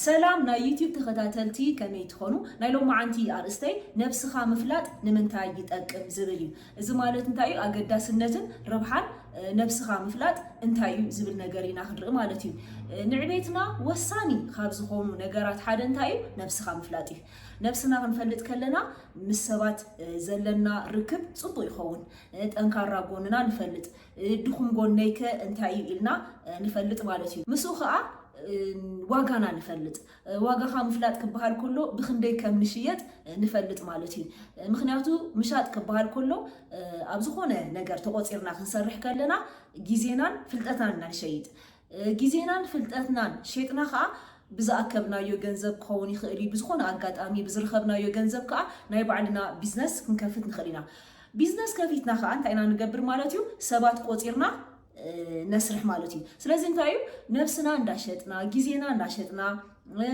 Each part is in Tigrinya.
سلام نا يوتيوب تخاتلتي كمي تخونو نايلو معنتي أرستي نفسخا مفلات نمنتاي يتأكم زبليو إذا مالت انتايو أقداسنتن ربحان نفسخا مفلات انتايو زبل نجارينا خدر مالتيو نعبيتنا وساني خابز خونو نجارات حد انتايو نفسخا مفلاتي نفسنا غنفلت كلنا مسبات زلنا ركب صبو يخون تنكارا قوننا نفلت دخون قونيك انتايو إلنا نفلت مالتيو مسوخا واغانا نفلت واغا خا مفلات كبهال كله بخندي كم نشيت نفلت مالتي مخنياتو مشات كبهال كله ابز خونه ነገር ተቆጽርና ክንሰርሕ ከለና ጊዜናን ፍልጠታን ንሸይጥ ጊዜናን ፍልጠትናን ሸይጥና ኻ ብዛአከብናዮ ገንዘብ ከውን ይኽእል ብዝኾነ አጋጣሚ ብዝረኸብናዮ ገንዘብ ካ ናይ ባዕልና ቢዝነስ ክንከፍት ንኽእልና ቢዝነስ ከፊትና ኻ እንታይና ንገብር ማለትዩ ሰባት ቆጽርና نسرح مالتي سلازم تايو نفسنا انداشتنا جيزينا انداشتنا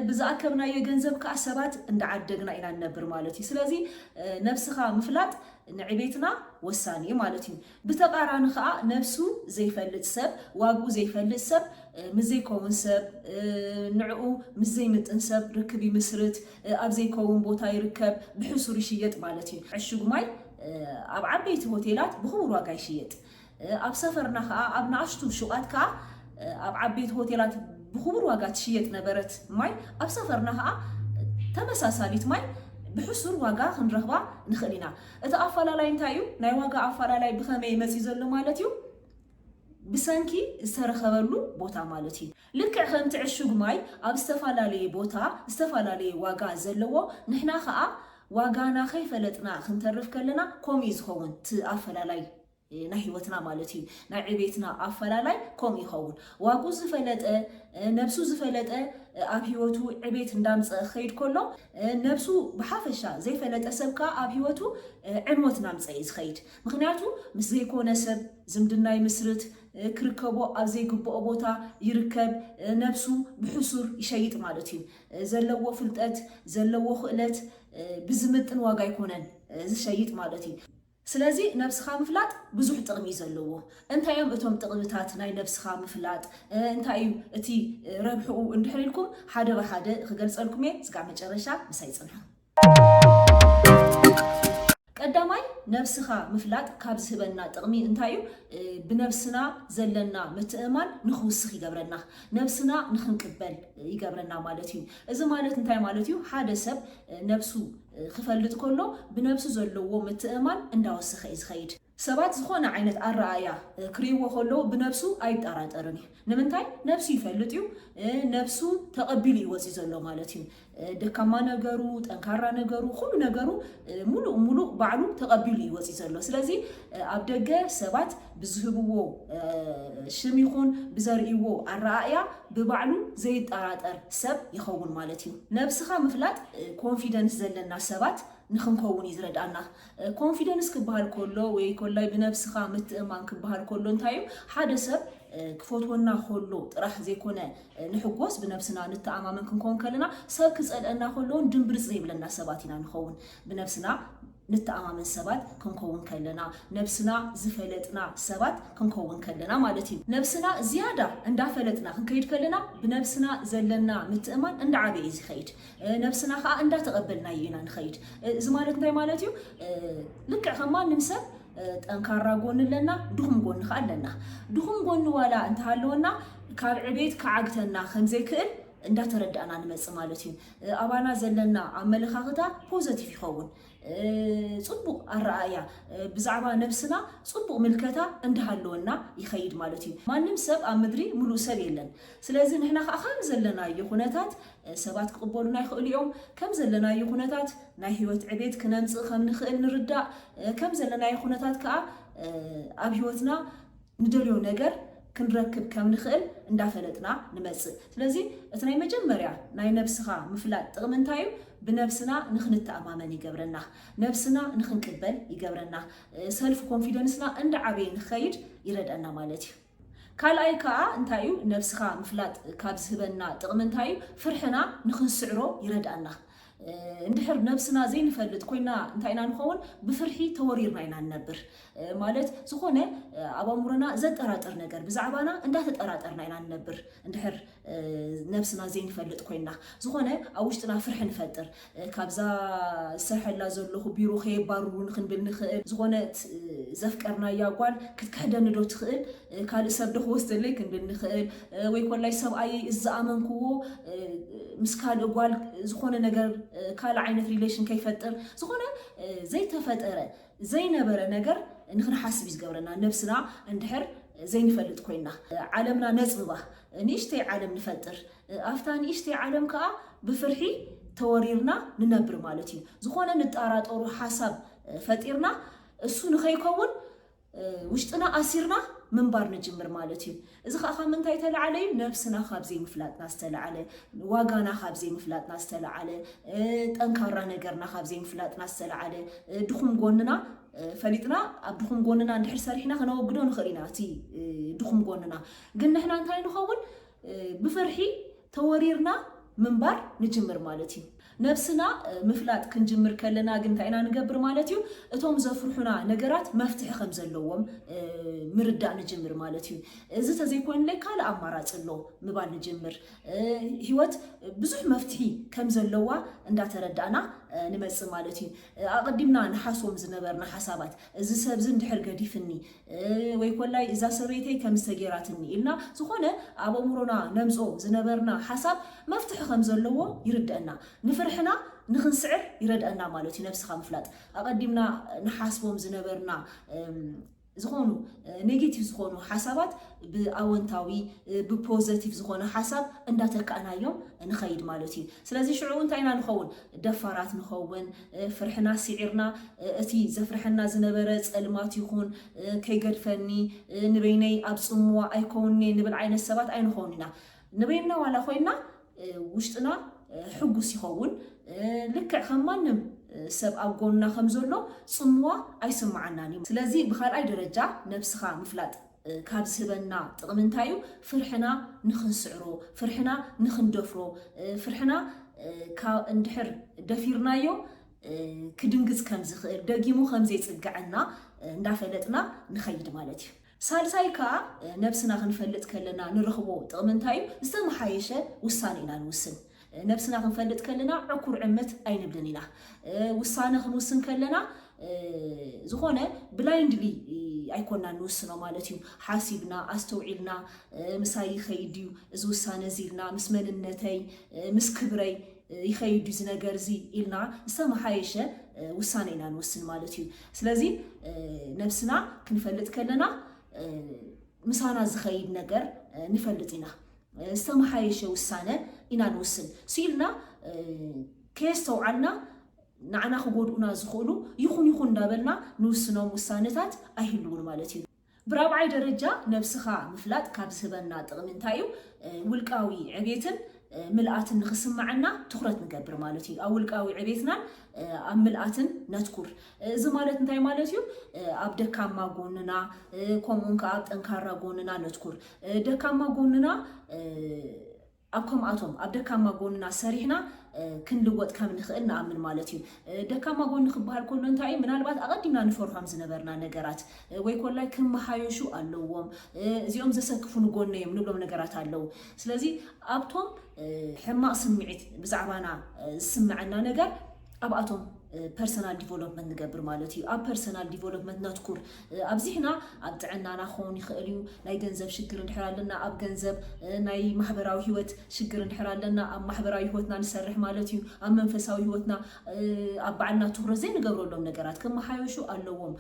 بزاكبنا يجنزب كاسبات اندعدقنا الى النبر مالتي سلازي نفسها مفلات نعبيتنا وساني مالتي بتقارن خا نفسو زي فلت سب واغو زي فلت سب مزي كون سب نعو مزي متنسب ركبي مسرت ابزي كون بوتا يركب بحسور يشيط مالتي عشق ماي اب عبيت هوتيلات بخور واقع يشيط أب سفرنا خا أب نعشتو شقات كا أب عبيت هوتيلات بخبر واقعت شيت نبرت ماي أب سفرنا خا تمساساليت ماي بحسور واقع خنرهبا نخلينا أتأفلا لا ينتايو ناي واقع أفلا لا بخمي مسيزلو مالتيو بسانكي استرخبلو بوتا مالتي لك خم تعشق ماي أب استفلا لي بوتا استفلا لي واقع زلو نحنا خا واقعنا خيفلتنا خنترف كلنا كوميز هون تأفلا لاي نحيوتنا مالتي نعبيتنا أفلالاي كوم يخون واقو زفلت نفسو زفلت أبيوتو عبيت ندامس خير كله نفسو بحافشة زي فلت أسبكا أبيوتو عنوتنا مصيز خير مخنياتو مسيكو نسب زمدنا يمسرت كركبو أزي قبو أبوتا يركب نفسو بحسور يشيط مالتي زلو فلتت زلو خلت بزمتن واقع يكونن زشيط مالتي سلازي نفسخا مفلات بزوح تقمي زلوه انت يوم اتوم تقمتات ناي نفسخا مفلات انت ايو اتي ربحو اندحريلكم حدا بحدا خقلص لكم زقع مجرشا مساي صنحو قداماي نفسخا مفلات كابز هبنا تقمي انتايو بنفسنا زلنا متأمان نخوسخ يقبرنا نفسنا نخنقبل يقبرنا مالتيو اذا مالت انتاي مالتيو حدا سب نفسو خفلت كله بنفسه زلوه متأمان انداوسخ يزخيد سبات زخونا عينت الرأية كريوه كله بنفسه أيد أراد أرني نمنتاي نفسي يفلتيو نفسه تقبلي وزي زلو مالتيو دكما نجارو تنكرر نجارو كل نجارو ملو بعلو تقبلي وزي زلو سلازي أبدأ سبات بزهبوه شميخون بزرعوه الرأية ببعلو زيد أراد سب يخون مالتيو نفسها مفلات confidence زلنا سبات نخم كون يزردنا confidence كبهال كله ويكولاي بنفسها متأمان كبهال كله انتايو حادثة كفوتونا خلو راح زي كونه نحقوس بنفسنا نتعامل كنكون كلنا ساك سألنا خلون دمبرز زي بلنا سباتنا نخون بنفسنا نتعامل سبات كنكون كلنا نفسنا زفلتنا سبات كنكون كلنا مالتي نفسنا زيادة عند فلتنا كنكيد كلنا بنفسنا زلنا متأمن عند عبي خيد نفسنا خا عند تقبلنا ينا نخيد زمالتنا مالتيو لك خمان نمسك تنكرر قون لنا دهم قون خالنا دهم قون ولا انت هالونا كعبيت كعقتنا خمزي كل እንዳ ተረዳና ንመጽ ማለት እዩ አባና ዘለና አመለኻኸታ ፖዚቲቭ ይኸውን ጽቡቅ አራያ ብዛዕባ ነፍስና ጽቡቅ ምልከታ እንደሃለውና ይኸይድ ማለት እዩ ማንም ሰብ አምድሪ ሙሉ ሰብ የለን ስለዚህ ንሕና ከም ዘለና ይኹነታት ሰባት ክቅበሉና ይኽእሉ እዮም ከም ዘለና ይኹነታት ናይ ህይወት ዕቤት ክነምጽእ ከም ንኽእል ንርዳእ ከም ዘለና ይኹነታት ከዓ ኣብ ህይወትና ንደልዮ ነገር كنركب كم نخل اندافلتنا نمسك ስለዚህ እትናይ መጀመሪያ ናይ ነፍስኻ ምፍላጥ ጥቅምንታዩ بنفسنا نخنت أمامنا يجبرنا نفسنا نخنقبل يجبرنا سيلف كونفيدنسنا عند عبين خير يرد أنا مالتي كالاي كا انتايو نفسها مفلات كابز هبنا تقمنتايو فرحنا نخن سعرو يرد أنا እንድሕር ነብስና ዘይንፈልጥ ኮይና እንታይና ንኸውን ብፍርሒ ተወሪርና ኢና ንነብር ማለት ዝኾነ ኣብ ኣእምሮና ዘጠራጥር ነገር ብዛዕባና እንዳተጠራጠርና ኢና ንነብር እንድሕር ነብስና ዘይንፈልጥ ኮይና ዝኾነ ኣብ ውሽጥና ፍርሒ ንፈጥር ካብዛ ዝሰርሐላ ዘለኹ ቢሮ ከየባርሩ ንክንብል ንኽእል ዝኾነ ዘፍቀርናያ ጓል ክትክሕደኒ ዶ ትኽእል ካልእ ሰብ ዶ ክወስደለይ ክንብል ንኽእል ወይ ኮላይ ሰብኣይ ዝኣመንክዎ ምስ ካልእ ጓል ዝኾነ ነገር ካልእ ዓይነት ሪሌሽን ከይፈጥር ዝኾነ ዘይተፈጠረ ዘይነበረ ነገር ንክንሓስብ እዩ ዝገብረና ነብስና እንድሕር ዘይንፈልጥ ኮይና ዓለምና ነፅብባ ንእሽተይ ዓለም ንፈጥር ኣብታ ንእሽተይ ዓለም ከዓ ብፍርሒ ተወሪርና ንነብር ማለት እዩ ዝኾነ ንጣራጠሩ ሓሳብ ፈጢርና እሱ ንኸይከውን ውሽጥና ኣሲርና ምንባር ንጅምር ማለት እዩ እዚ ከዓ ካብ ምንታይ ተለዓለ እዩ ነብስና ካብ ዘይምፍላጥና ዝተለዓለ ዋጋና ካብ ዘይምፍላጥና ዝተለዓለ ጠንካራ ነገርና ካብ ዘይምፍላጥና ዝተለዓለ ድኹም ጎንና ፈሊጥና ኣብ ድኹም ጎንና እንድሕር ሰሪሕና ክነወግዶ ንኽእል ኢና እቲ ድኹም ጎንና ግን ንሕና እንታይ ንኸውን ብፍርሒ ተወሪርና ምንባር ንጅምር ማለት እዩ ነብስና ምፍላጥ ክንጅምር ከለና ግን እንታይ ኢና ንገብር ማለት እዩ እቶም ዘፍርሑና ነገራት መፍትሒ ከም ዘለዎም ምርዳእ ንጅምር ማለት እዩ እዚ ተዘይኮይንለይ ካልእ ኣማራፂ ኣሎ ምባል ንጅምር ሂወት ብዙሕ መፍትሒ ከም ዘለዋ እንዳተረዳእና ንመፅእ ማለት እዩ ኣቐዲምና ንሓስቦም ዝነበርና ሓሳባት እዚ ሰብ ዝ እንድሕር ገዲፍኒ ወይ ኮላይ እዛ ሰበይተይ ከም ዝተገይራትኒ ኢልና ዝኾነ ኣብ ኣእምሮና ነምፆ ዝነበርና ሓሳብ መፍትሒ ከም ዘለዎ ይርድአና ንፍርሕና ንክንስዕር ይረድአና ማለት እዩ ነብስኻ ምፍላጥ ኣቐዲምና ንሓስቦም ዝነበርና ዝኾኑ ኔጌቲቭ ዝኾኑ ሓሳባት ብኣወንታዊ ብፖዘቲቭ ዝኾነ ሓሳብ እንዳተካእናዮም ንኸይድ ማለት እዩ ስለዚ ሽዑ እንታይ ኢና ንኸውን ደፋራት ንኸውን ፍርሕና ስዒርና እቲ ዘፍርሐና ዝነበረ ፀልማት ይኹን ከይገድፈኒ ንበይነይ ኣብ ፅሙዋ ኣይከውኒ ንብል ዓይነት ሰባት ኣይንኸውን ኢና ንበይና ዋላ ኮይና ውሽጥና ሕጉስ ይኸውን ልክዕ ከም ማንም ሰብ ኣብ ጎንና ከም ዘሎ ፅሙዋ ኣይስማዓናን እዩ ስለዚ ብኻልኣይ ደረጃ ነብስኻ ምፍላጥ ካብ ዝህበና ጥቕሚ እንታይ እዩ ፍርሕና ንኽንስዕሮ ፍርሕና ንኽንደፍሮ ፍርሕና እንድሕር ደፊርናዮ ክድንግዝ ከም ዝኽእል ደጊሙ ከም ዘይፅግዐና እንዳፈለጥና ንኸይድ ማለት እዩ ሳልሳይ ከዓ ነብስና ክንፈልጥ ከለና ንረኽቦ ጥቕሚ እንታይ እዩ ዝተመሓየሸ ውሳነ ኢና ንውስን ነብስና ክንፈልጥ ከለና ዕኩር ዕመት ኣይንብልን ኢና ውሳነ ክንውስን ከለና ዝኾነ ብላይንድሊ ኣይኮንና ንውስኖ ማለት እዩ ሓሲብና ኣስተውዒልና ምሳይ ይኸይድ እዩ እዚ ውሳነ እዚ ኢልና ምስ መንነተይ ምስ ክብረይ ይኸይድ እዚ ነገር እዚ ኢልና ዝተመሓየሸ ውሳነ ኢና ንውስን ማለት እዩ ስለዚ ነብስና ክንፈልጥ ከለና ምሳና ዝኸይድ ነገር ንፈልጥ ኢና ዝተመሓየሸ ውሳነ ኢና ንውስን ስኢልና ከየስተውዓልና ንዓና ክጎድኡና ዝኽእሉ ይኹን እንዳበልና ንውስኖም ውሳነታት ኣይህልውን ማለት እዩ ብራብዓይ ደረጃ ነብስኻ ምፍላጥ ካብ ዝህበና ጥቕሚ እንታይ እዩ ውልቃዊ ዕቤትን ምልኣትን ንኽስማዓና ትኩረት ንገብር ማለት እዩ ኣብ ውልቃዊ ዕቤትናን ኣብ ምልኣትን ነትኩር እዚ ማለት እንታይ ማለት እዩ ኣብ ደካማ ጎንና ከምኡን ከዓ ኣብ ጠንካራ ጎንና ነትኩር ደካማ ጎንና ኣብ ከምኣቶም ኣብ ደካማ ጎንና ሰሪሕና ክንልወጥ ከም ንኽእል ንኣምን ማለት እዩ ደካማ ጎኒ ክበሃል ከሎ እንታይ እዩ ምናልባት ኣቐዲምና ንፈርሖም ዝነበርና ነገራት ወይ ኮላይ ክመሓየሹ ኣለዎም እዚኦም ዘሰክፉ ንጎኒ እዮም ንብሎም ነገራት ኣለዉ ስለዚ ኣብቶም ሕማቕ ስምዒት ብዛዕባና ዝስምዐና ነገር ኣብኣቶም ፐርሰናል ዲቨሎፕመንት ንገብር ማለት እዩ ኣብ ፐርሰናል ዲቨሎፕመንት ነትኩር ኣብዚሕና ኣብ ጥዕናና ክኸውን ይኽእል እዩ ናይ ገንዘብ ሽግር እንድሕር ኣለና ኣብ ገንዘብ ናይ ማሕበራዊ ሂወት ሽግር እንድሕር ኣለና ኣብ ማሕበራዊ ሂወትና ንሰርሕ ማለት እዩ ኣብ መንፈሳዊ ሂወትና ኣብ ባዕልና ትኩረት ዘይንገብረሎም ነገራት ከመሓየሹ ኣለዎም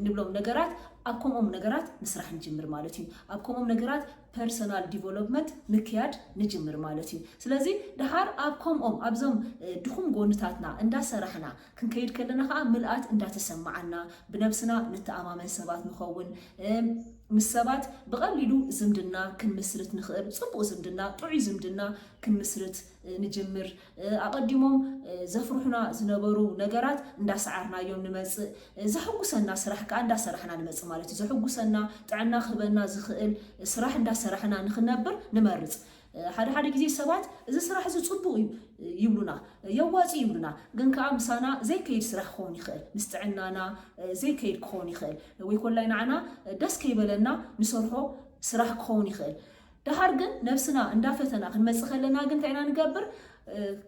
ንብሎም ነገራት ኣብ ከምኦም ነገራት ምስራሕ ንጅምር ማለት እዩ ኣብ ከምኦም ነገራት ፐርሰናል ዲቨሎፕመንት ምክያድ ንጅምር ማለት እዩ ስለዚ ድሓር ኣብ ከምኦም ኣብዞም ድኹም ጎንታትና እንዳሰራሕና ክንከይድ ከለና ከዓ ምልኣት እንዳተሰማዓና ብነብስና ንተኣማመን ሰባት ንኸውን ምስ ሰባት ብቐሊሉ ዝምድና ክንምስርት ንኽእል ፅቡቕ ዝምድና ጥዑይ ዝምድና ክንምስርት ንጅምር ኣቐዲሞም ዘፍርሑና ዝነበሩ ነገራት እንዳሰዓርናዮም ንመፅእ ዘሕጉሰና ስራሕ ከዓ እንዳሰራሕና ንመፅእ ማለት እዩ ዘሕጉሰና ጥዕና ክህበና ዝኽእል ስራሕ እንዳሰራሕና ንኽነብር ንመርፅ ሓደ ግዜ ሰባት እዚ ስራሕ እዚ ጽቡቕ ይብሉና የዋፂ ይብሉና ግን ከዓ ምሳና ዘይከይድ ስራሕ ክኸውን ይኽእል ምስ ጥዕናና ዘይከይድ ክኸውን ይኽእል ወይ ኮላይ ንዓና ደስ ከይበለና ንሰርሖ ስራሕ ክኸውን ይኽእል ድሓር ግን ነፍስና እንዳፈተና ክንመጽእ ከለና ግን እንታይ ኢና ንገብር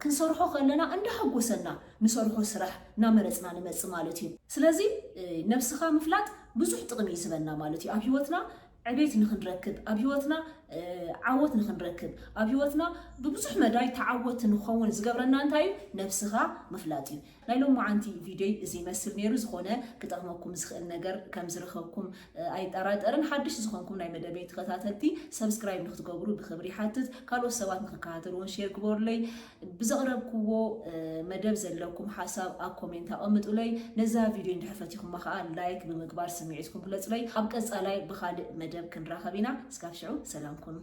ክንሰርሖ ከለና እንዳሐጎሰና ንሰርሖ ስራሕ እናመረጽና ንመጽእ ማለት እዩ ስለዚ ነፍስኻ ምፍላጥ ብዙሕ ጥቕሚ ይስበና ማለት እዩ ኣብ ህይወትና ዕቤት ንኽንረክብ ኣብ ህይወትና ዓወት ንኽንረክብ ኣብ ህይወትና ብብዙሕ መዳይ ተዓወት ንኸውን ዝገብረና እንታይ እዩ ነፍስኻ ምፍላጥ እዩ ናይ ሎሚ መዓንቲ ቪድዮ እዚ ይመስል ነይሩ ዝኾነ ክጠቕመኩም ዝኽእል ነገር ከም ዝረኸብኩም ኣይጠራጠርን ሓድሽ ዝኾንኩም ናይ መደበይ ተኸታተልቲ ሰብስክራይብ ንኽትገብሩ ብክብሪ ይሓትት ካልኦት ሰባት ንኽከታተልዎን ሼር ግበሩለይ ብዘቕረብክዎ መደብ ዘለኩም ሓሳብ ኣብ ኮሜንት ኣቐምጡለይ ነዛ ቪድዮ እንድሕር ፈቲኹማ ከዓ ላይክ ብምግባር ስምዒትኩም ግለጹለይ ኣብ ቀጻላይ ብኻልእ መደብ ክንራኸብ ኢና እስካብ ሽዑ ሰላም ኩኑ